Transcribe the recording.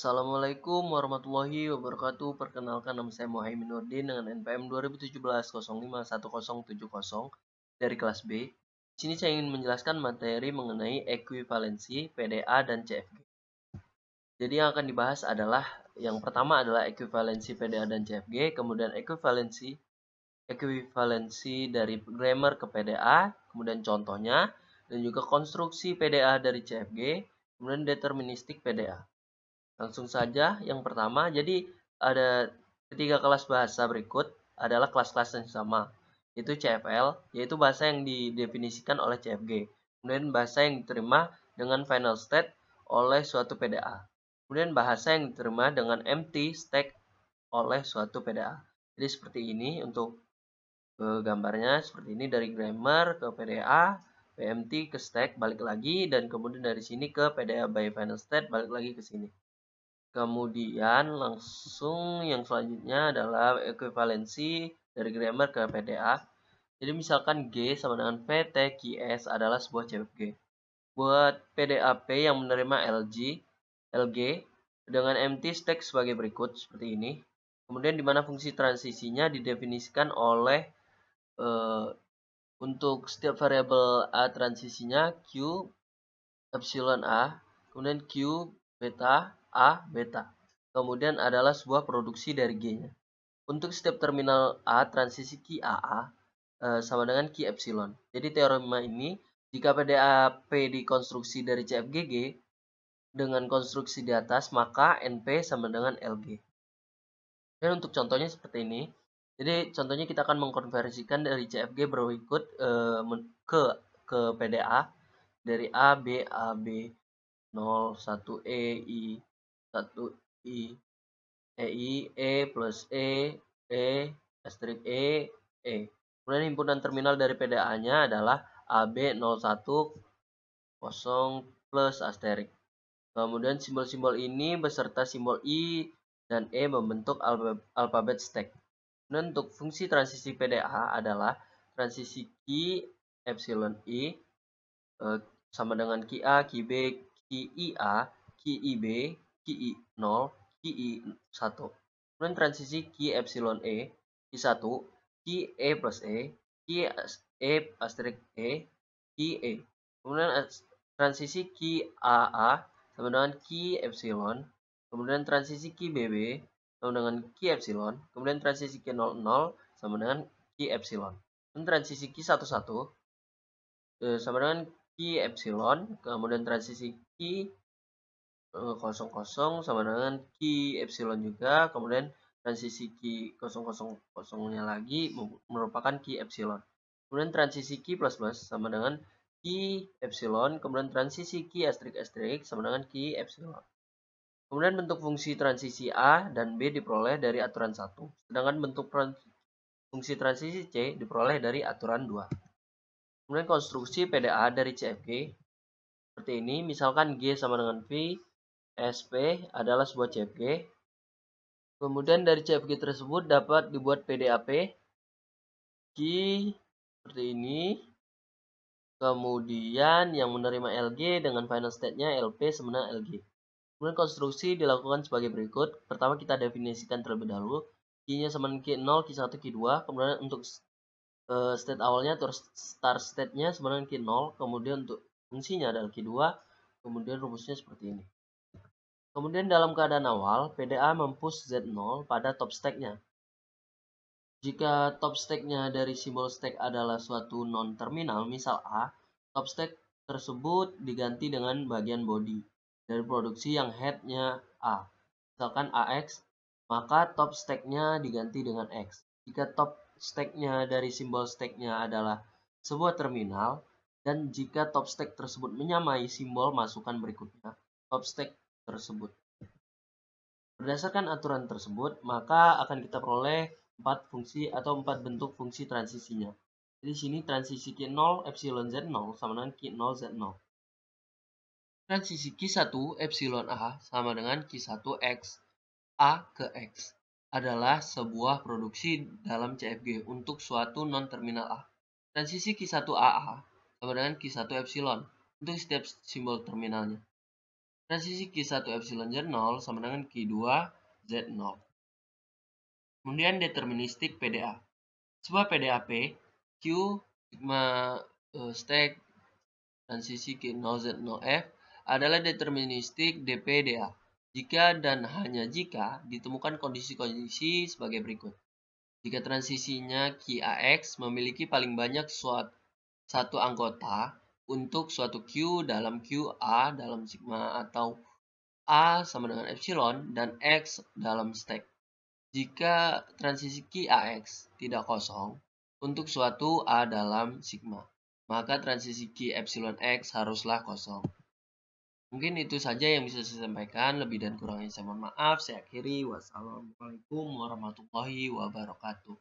Assalamualaikum warahmatullahi wabarakatuh. Perkenalkan, nama saya Muhaimin Nurdin dengan NPM 2017 051070 dari kelas B. Di sini saya ingin menjelaskan materi mengenai ekuivalensi PDA dan CFG. Jadi yang akan dibahas adalah yang pertama adalah ekuivalensi PDA dan CFG, kemudian ekuivalensi dari grammar ke PDA, kemudian contohnya, dan juga konstruksi PDA dari CFG, kemudian deterministik PDA. Langsung saja, yang pertama, jadi ada ketiga kelas bahasa berikut adalah kelas-kelas yang sama, yaitu CFL, yaitu bahasa yang didefinisikan oleh CFG. Kemudian bahasa yang diterima dengan final state oleh suatu PDA. Kemudian bahasa yang diterima dengan empty state oleh suatu PDA. Jadi seperti ini untuk gambarnya, seperti ini dari grammar ke PDA, PMT ke stack, balik lagi, dan kemudian dari sini ke PDA by final state, balik lagi ke sini. Kemudian langsung yang selanjutnya adalah ekuivalensi dari grammar ke PDA. Jadi misalkan G sama dengan PT QS adalah sebuah CFG. Buat PDAP yang menerima LG dengan empty stack sebagai berikut seperti ini. Kemudian di mana fungsi transisinya didefinisikan oleh untuk setiap variabel A transisinya Q epsilon A, kemudian Q beta A beta. Kemudian adalah sebuah produksi dari G-nya. Untuk setiap terminal A, transisi Q AA sama dengan Q epsilon. Jadi teorema ini, jika PDAP dikonstruksi dari CFGG dengan konstruksi di atas, maka NP sama dengan LG. Dan untuk contohnya seperti ini. Jadi contohnya kita akan mengkonversikan dari CFG berikut ke PDA dari A, B, 0, 1, I, 1, I, E plus E, astrik E. Kemudian himpunan terminal dari PDA-nya adalah AB01, 0 plus asterik. Kemudian simbol-simbol ini beserta simbol I dan E membentuk alfabet stack. Dan untuk fungsi transisi PDA adalah transisi Q epsilon I sama dengan QA, QB, QIA, QIB, QI0, QI1. Kemudian transisi Q epsilon E, Q1, QE plus E, QE asterisk E, QE. Kemudian transisi QAA sama dengan Q epsilon. Kemudian transisi QBB sama dengan Q epsilon. Kemudian transisi Q00 sama dengan Q epsilon. Dan transisi Q11 sama dengan Q epsilon, kemudian transisi Q 00 sama dengan Q epsilon juga, kemudian transisi Q 000 nya lagi merupakan Q epsilon. Kemudian transisi Q plus plus sama dengan Q epsilon, kemudian transisi Q astrik astrik sama dengan Q epsilon. Kemudian bentuk fungsi transisi A dan B diperoleh dari aturan 1, sedangkan bentuk fungsi transisi C diperoleh dari aturan 2. Kemudian konstruksi PDA dari CFG seperti ini. Misalkan G sama dengan V, SP adalah sebuah CFG. Kemudian dari CFG tersebut dapat dibuat PDAP Q seperti ini. Kemudian yang menerima LG dengan final state-nya LP sama dengan LG. Kemudian konstruksi dilakukan sebagai berikut. Pertama kita definisikan terlebih dahulu. Q-nya sama dengan Q0, Q1, Q2. Kemudian untuk state awalnya atau start state-nya sama dengan Q0. Kemudian untuk fungsinya adalah Q2. Kemudian rumusnya seperti ini. Kemudian dalam keadaan awal, PDA mempush Z0 pada top stack-nya. Jika top stack-nya dari simbol stack adalah suatu non-terminal, misal A, top stack tersebut diganti dengan bagian body dari produksi yang head-nya A. Misalkan AX, maka top stack-nya diganti dengan X. Jika top stack-nya dari simbol stack-nya adalah sebuah terminal, dan jika top stack tersebut menyamai simbol masukan berikutnya, top stack tersebut. Berdasarkan aturan tersebut, maka akan kita peroleh 4 fungsi atau 4 bentuk fungsi transisinya. Jadi di sini transisi Q0 epsilon Z0 sama dengan Q0 Z0. Transisi Q1 epsilon A sama dengan Q1 X. A ke X adalah sebuah produksi dalam CFG untuk suatu non-terminal A. Transisi Q1 AA sama dengan Q1 epsilon untuk setiap simbol terminalnya. Transisi Q1 epsilon Z0 sama dengan Q2 Z0. Kemudian deterministik PDA. Sebuah PDAP Q sigma stack transisi Q0 Z0F adalah deterministik DPDA jika dan hanya jika ditemukan kondisi-kondisi sebagai berikut. Jika transisinya QAX memiliki paling banyak satu anggota untuk suatu Q dalam QA dalam sigma atau A sama dengan epsilon dan X dalam stack. Jika transisi QAX tidak kosong untuk suatu A dalam sigma, maka transisi Q epsilon X haruslah kosong. Mungkin itu saja yang bisa saya sampaikan. Lebih dan kurangnya saya mohon maaf. Saya akhiri. Wassalamualaikum warahmatullahi wabarakatuh.